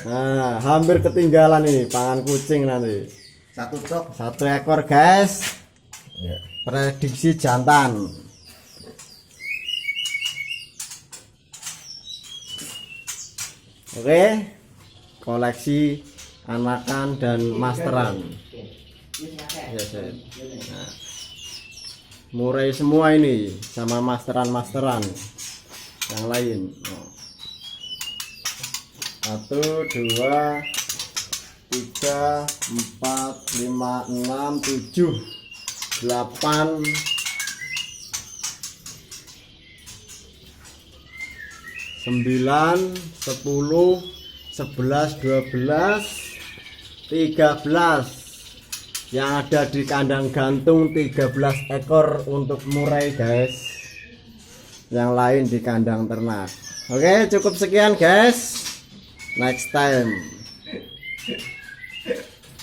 Nah, hampir ketinggalan nih pangan kucing nanti. Satu ekor guys. Prediksi jantan. Oke, koleksi anakan dan masteran. Nah, murai semua ini sama masteran yang lain. 1, 2, 3, 4, 5, 6, 7, 8, 9, 10, 11, 12, 13. Yang ada di kandang gantung 13 ekor untuk murai guys. Yang lain di kandang ternak. Oke, cukup sekian guys. Next time.